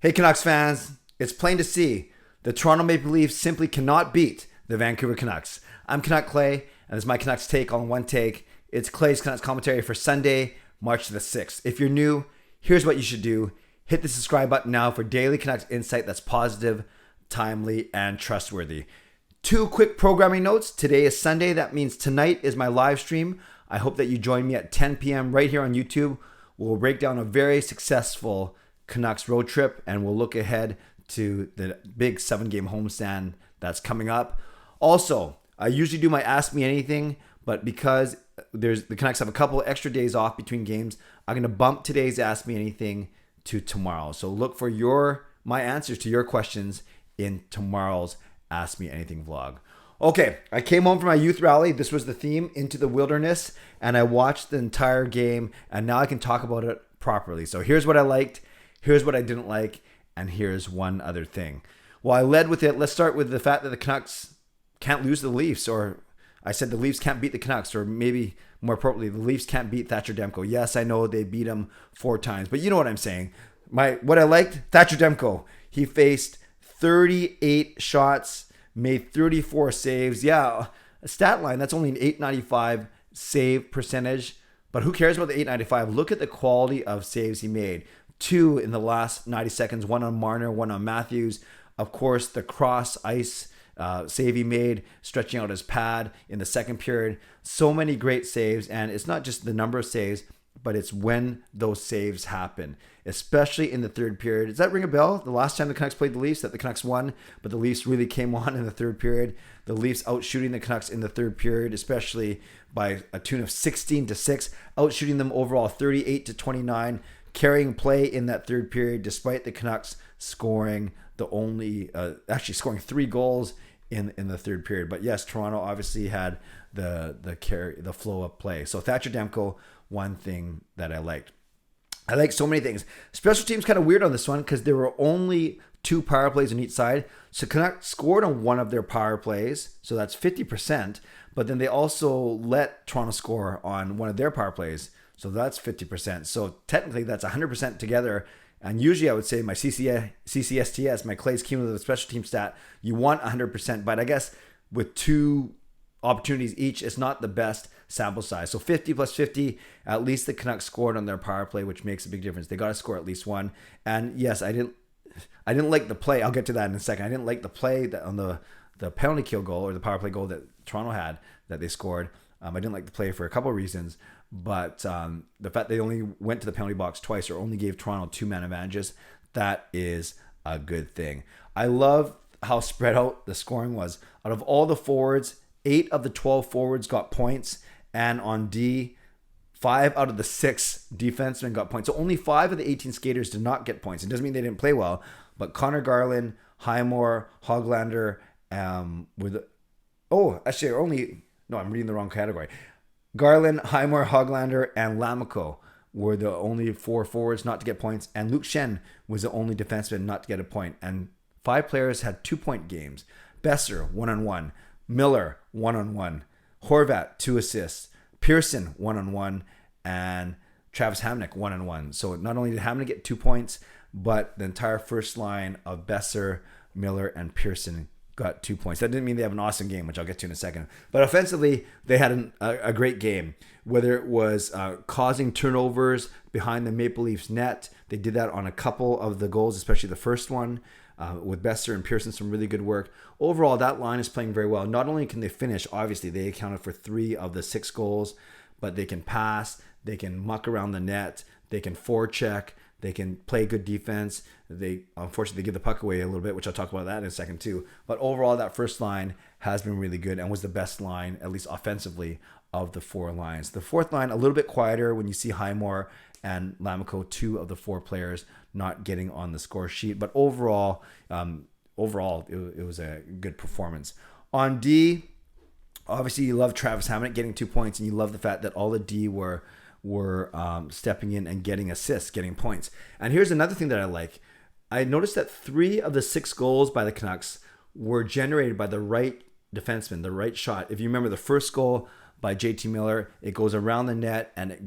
Hey Canucks fans, it's plain to see the Toronto Maple Leafs simply cannot beat the Vancouver Canucks. I'm Canuck Clay, and this is my Canucks take on one take. It's Clay's Canucks commentary for Sunday, March the 6th. If you're new, here's what you should do. Hit the subscribe button now for daily Canucks insight that's positive, timely, and trustworthy. 2 quick programming notes. Today is Sunday. That means tonight is my live stream. I hope that you join me at 10 p.m. right here on YouTube. We'll break down a very successful Canucks road trip, and we'll look ahead to the big 7-game homestand that's coming up. Also, I usually do my Ask Me Anything, but because the Canucks have a couple extra days off between games, I'm going to bump today's Ask Me Anything to tomorrow. So look for my answers to your questions in tomorrow's Ask Me Anything vlog. Okay, I came home from my youth rally. This was the theme, Into the Wilderness, and I watched the entire game, and now I can talk about it properly. So here's what I liked. Here's what I didn't like, and here's one other thing. Well, I led with it. Let's start with the fact that the Canucks can't lose to the Leafs, or I said the Leafs can't beat the Canucks, or maybe more appropriately, the Leafs can't beat Thatcher Demko. Yes, I know they beat him 4 times, but you know what I'm saying. What I liked, Thatcher Demko. He faced 38 shots, made 34 saves. Yeah, a stat line, that's only an .895 save percentage, but who cares about the .895? Look at the quality of saves he made. 2 in the last 90 seconds, 1 on Marner, 1 on Matthews. Of course, the cross ice save he made, stretching out his pad in the second period. So many great saves, and it's not just the number of saves, but it's when those saves happen, especially in the third period. Does that ring a bell? The last time the Canucks played the Leafs, that the Canucks won, but the Leafs really came on in the third period. The Leafs outshooting the Canucks in the third period, especially by a tune of 16-6, outshooting them overall 38-29. Carrying play in that third period, despite the Canucks scoring scoring 3 goals in the third period. But yes, Toronto obviously had the flow of play. So Thatcher Demko, one thing that I liked. I like so many things. Special teams kind of weird on this one because there were only 2 power plays on each side. So Canucks scored on one of their power plays, so that's 50%. But then they also let Toronto score on one of their power plays. So that's 50%. So technically that's 100% together. And usually I would say my CCSTS, my Clay's cumulative special team stat, you want 100%. But I guess with 2 opportunities each, it's not the best sample size. So 50 plus 50, at least the Canucks scored on their power play, which makes a big difference. They got to score at least 1. And yes, I didn't like the play. I'll get to that in a second. I didn't like the play that on the penalty kill goal or the power play goal that Toronto had that they scored. I didn't like the play for a couple of reasons. But the fact they only went to the penalty box twice or only gave Toronto 2-man advantages, that is a good thing. I love how spread out the scoring was. Out of all the forwards, 8 of the 12 forwards got points. And on D, 5 out of the 6 defensemen got points. So only 5 of the 18 skaters did not get points. It doesn't mean they didn't play well. But Connor Garland, Highmore, Hoglander, I'm reading the wrong category. Garland, Highmore, Hoglander, and Lammikko were the only 4 forwards not to get points, and Luke Schenn was the only defenseman not to get a point. And 5 players had 2-point games. Besser, 1-on-1. Miller, 1-on-1. Horvat, 2 assists. Pearson, 1-on-1. And Travis Hamonic, 1-on-1. So not only did Hamonic get 2 points, but the entire first line of Besser, Miller, and Pearson got 2 points. That didn't mean they have an awesome game, which I'll get to in a second. But offensively, they had a great game. Whether it was causing turnovers behind the Maple Leafs net, they did that on a couple of the goals, especially the first one with Besser and Pearson, some really good work. Overall, that line is playing very well. Not only can they finish, obviously, they accounted for 3 of the 6 goals, but they can pass, they can muck around the net, they can forecheck, they can play good defense. Unfortunately, they give the puck away a little bit, which I'll talk about that in a second too. But overall, that first line has been really good and was the best line, at least offensively, of the 4 lines. The fourth line, a little bit quieter when you see Highmore and Lammikko, 2 of the 4 players not getting on the score sheet. But overall, it was a good performance. On D, obviously, you love Travis Hamonic getting 2 points, and you love the fact that all the D were stepping in and getting assists, getting points. And here's another thing that I like. I noticed that 3 of the 6 goals by the Canucks were generated by the right defenseman, the right shot. If you remember the first goal by JT Miller, it goes around the net and it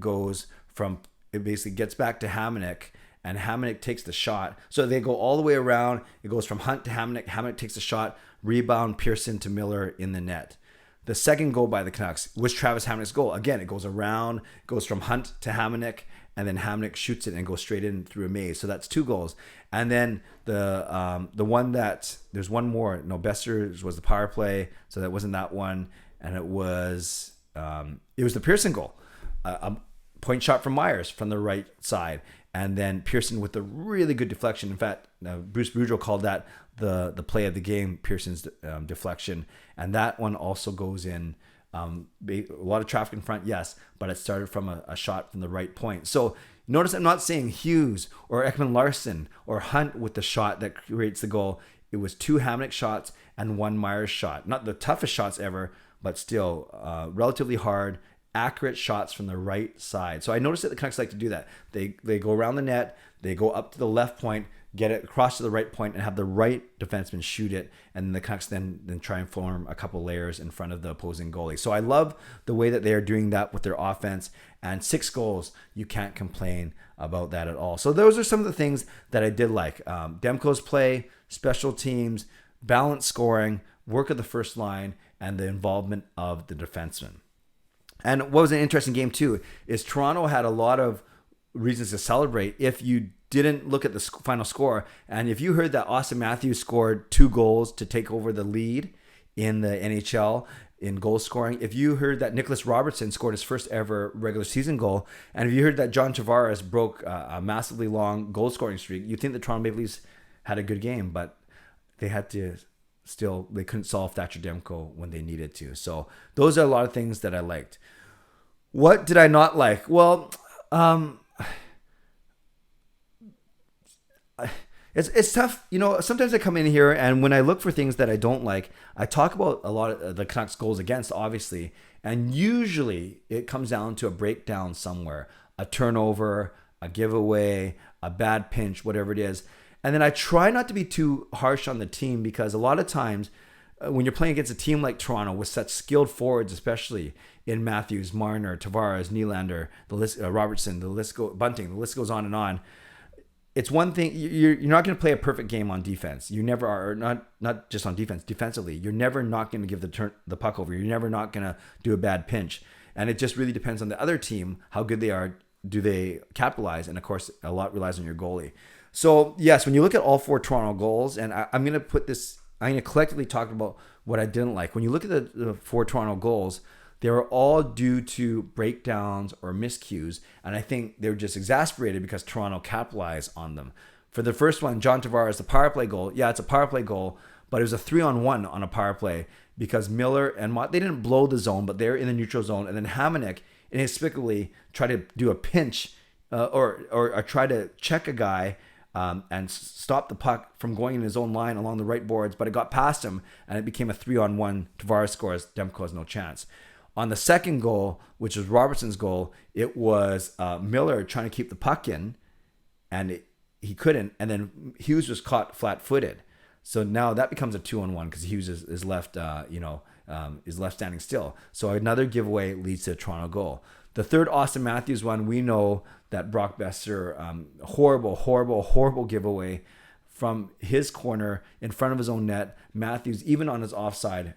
basically gets back to Hamonic and Hamonic takes the shot. So they go all the way around. It goes from Hunt to Hamonic. Hamonic takes the shot, rebound Pearson to Miller in the net. The second goal by the Canucks was Travis Hamonic's goal. Again, it goes around, goes from Hunt to Hamonic, and then Hamonic shoots it and goes straight in through a maze. So that's 2 goals. And then the one that, there's one more. No, Besser's was the power play, so that wasn't that one. And it was the Pearson goal. A point shot from Myers from the right side. And then Pearson with a really good deflection. In fact, Bruce Boudreau called that the play of the game, Pearson's deflection. And that one also goes in. A lot of traffic in front, yes, but it started from a shot from the right point. So notice I'm not saying Hughes or Ekman Larsson or Hunt with the shot that creates the goal. It was 2 Hamonic shots and 1 Myers shot. Not the toughest shots ever, but still relatively hard, accurate shots from the right side. So I noticed that the Canucks like to do that. They go around the net, they go up to the left point, get it across to the right point, and have the right defenseman shoot it, and the Canucks then try and form a couple layers in front of the opposing goalie. So I love the way that they are doing that with their offense, and 6 goals, you can't complain about that at all. So those are some of the things that I did like. Demko's play, special teams, balanced scoring, work of the first line, and the involvement of the defenseman. And what was an interesting game too is Toronto had a lot of reasons to celebrate if you didn't look at the final score. And if you heard that Austin Matthews scored 2 goals to take over the lead in the NHL in goal scoring, if you heard that Nicholas Robertson scored his first ever regular season goal, and if you heard that John Tavares broke a massively long goal scoring streak, you'd think the Toronto Maple Leafs had a good game, but they couldn't solve Thatcher Demko when they needed to. So those are a lot of things that I liked. What did I not like? Well, it's tough. Sometimes I come in here and when I look for things that I don't like, I talk about a lot of the Canucks goals against, obviously. And usually it comes down to a breakdown somewhere, a turnover, a giveaway, a bad pinch, whatever it is. And then I try not to be too harsh on the team because a lot of times when you're playing against a team like Toronto with such skilled forwards, especially in Matthews, Marner, Tavares, Nylander, Robertson, Bunting, the list goes on and on. It's one thing, you're not going to play a perfect game on defense. You never are, not just on defense, defensively. You're never not going to give the puck over. You're never not going to do a bad pinch. And it just really depends on the other team, how good they are. Do they capitalize? And of course, a lot relies on your goalie. So yes, when you look at all 4 Toronto goals, and I'm going to collectively talk about what I didn't like. When you look at the 4 Toronto goals, they were all due to breakdowns or miscues, and I think they were just exasperated because Toronto capitalized on them. For the first one, John Tavares, the power play goal, yeah, it's a power play goal, but it was a 3-on-1 on a power play because Miller and Mott, they didn't blow the zone, but they're in the neutral zone, and then Hamonic inexplicably tried to do a pinch or try to check a guy and stop the puck from going in his own line along the right boards, but it got past him, and it became a 3-on-1. Tavares scores, Demko has no chance. On the second goal, which was Robertson's goal, it was Miller trying to keep the puck in, and he couldn't. And then Hughes was caught flat-footed. So now that becomes a 2-on-1 because Hughes is left, is left standing still. So another giveaway leads to a Toronto goal. The third Austin Matthews one, we know that Brock Besser, horrible giveaway from his corner in front of his own net. Matthews, even on his offside,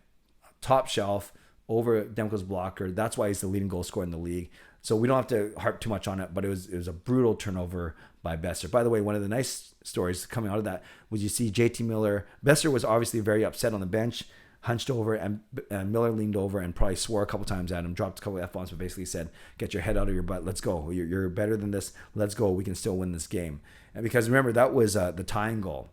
top shelf, over Demko's blocker. That's why he's the leading goal scorer in the league. So we don't have to harp too much on it, but it was a brutal turnover by Besser. By the way, one of the nice stories coming out of that was you see JT Miller. Besser was obviously very upset on the bench, hunched over, and Miller leaned over and probably swore a couple times at him, dropped a couple of F-bombs, but basically said, get your head out of your butt. Let's go. You're better than this. Let's go. We can still win this game. And because remember, that was the tying goal.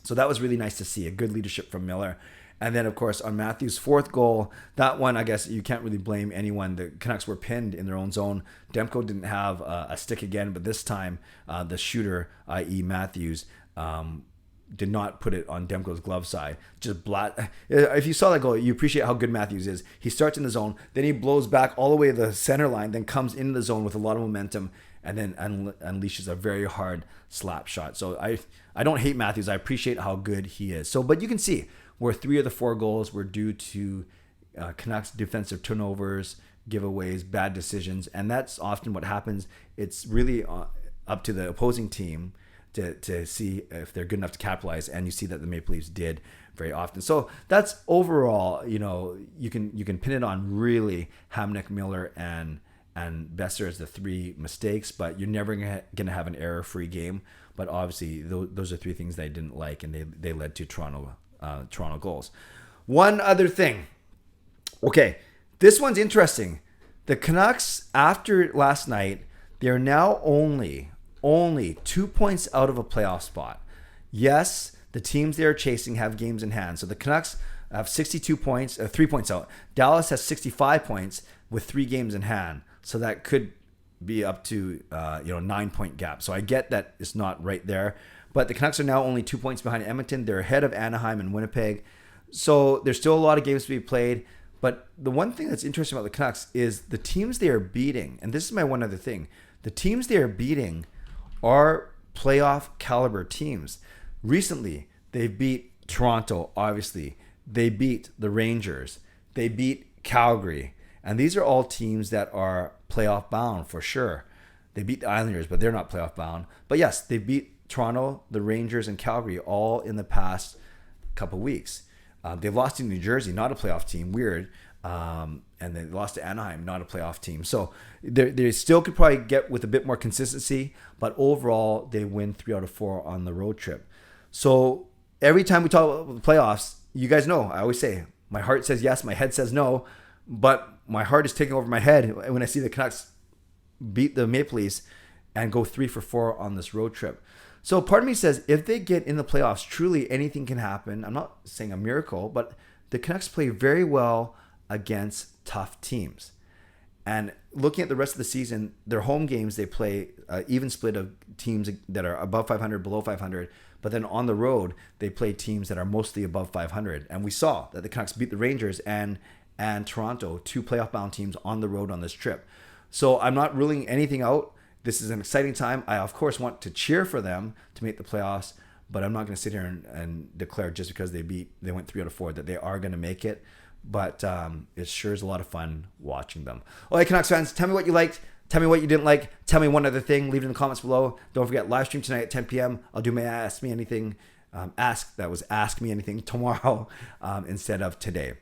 So that was really nice to see, a good leadership from Miller. And then, of course, on Matthews' 4th goal, that one, I guess you can't really blame anyone. The Canucks were pinned in their own zone. Demko didn't have a stick again, but this time the shooter, i.e. Matthews, did not put it on Demko's glove side. Just if you saw that goal, you appreciate how good Matthews is. He starts in the zone, then he blows back all the way to the center line, then comes into the zone with a lot of momentum, and then unleashes a very hard slap shot. So I don't hate Matthews. I appreciate how good he is. So, but you can see where 3 of the 4 goals were due to Canucks defensive turnovers, giveaways, bad decisions, and that's often what happens. It's really up to the opposing team to see if they're good enough to capitalize, and you see that the Maple Leafs did very often. So that's overall, you can pin it on really Hamnick, Miller, and Besser as the three mistakes, but you're never going to have an error-free game. But obviously, those are three things that I didn't like, and they led to Toronto goals. One other thing. Okay, this one's interesting. The Canucks, after last night, they're now only 2 points out of a playoff spot. Yes, the teams they are chasing have games in hand. So the Canucks have 62 points, 3 points out. Dallas has 65 points with 3 games in hand. So that could be up to 9-point gap. So I get that it's not right there. But the Canucks are now only 2 points behind Edmonton. They're ahead of Anaheim and Winnipeg. So there's still a lot of games to be played. But the one thing that's interesting about the Canucks is the teams they are beating. And this is my one other thing. The teams they are beating are playoff caliber teams. Recently, they beat Toronto, obviously. They beat the Rangers. They beat Calgary. And these are all teams that are playoff bound for sure. They beat the Islanders, but they're not playoff bound. But yes, they beat Toronto, the Rangers, and Calgary all in the past couple weeks. They've lost to New Jersey, not a playoff team. Weird. And they lost to Anaheim, not a playoff team. So they still could probably get with a bit more consistency, but overall they win 3 out of 4 on the road trip. So every time we talk about the playoffs, you guys know, I always say, my heart says yes, my head says no, but my heart is taking over my head when I see the Canucks beat the Maple Leafs and go 3 for 4 on this road trip. So part of me says, if they get in the playoffs, truly anything can happen. I'm not saying a miracle, but the Canucks play very well against tough teams. And looking at the rest of the season, their home games, they play even split of teams that are above 500, below 500. But then on the road, they play teams that are mostly above 500. And we saw that the Canucks beat the Rangers and Toronto, 2 playoff-bound teams on the road on this trip. So I'm not ruling anything out. This is an exciting time. I, of course, want to cheer for them to make the playoffs, but I'm not going to sit here and declare just because they went 3 out of 4 that they are going to make it. But it sure is a lot of fun watching them. All right, Canucks fans, tell me what you liked. Tell me what you didn't like. Tell me one other thing. Leave it in the comments below. Don't forget, live stream tonight at 10 p.m. I'll do my Ask Me Anything. Ask Me Anything tomorrow instead of today.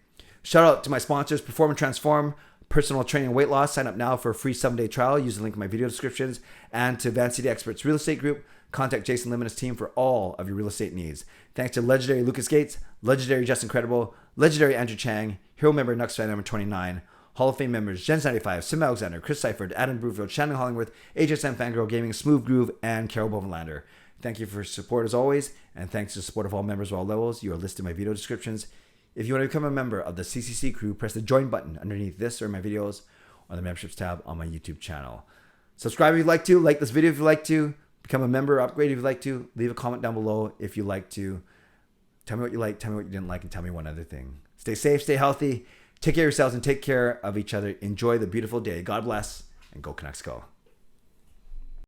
Shout out to my sponsors, Perform and Transform, personal training and weight loss. Sign up now for a free 7-day trial. Use the link in my video descriptions. And to Van City Experts Real Estate Group, contact Jason Lim and his team for all of your real estate needs. Thanks to legendary Lucas Gates, legendary Justin Credible, legendary Andrew Chang, hero member Nucks fan number 29, Hall of Fame members Jens 95, Sim Alexander, Chris Seifert, Adam Brewfield, Shannon Hollingworth, HSM Fangirl Gaming, Smooth Groove, and Carol Bovenlander. Thank you for your support as always, and thanks to the support of all members of all levels. You are listed in my video descriptions. If you want to become a member of the CCC Crew, press the join button underneath this or my videos or the memberships tab on my YouTube channel. Subscribe if you'd like to, like this video if you'd like to, become a member, upgrade if you'd like to, leave a comment down below if you'd like to. Tell me what you liked, tell me what you didn't like, and tell me one other thing. Stay safe, stay healthy, take care of yourselves, and take care of each other. Enjoy the beautiful day. God bless, and go Canucks go.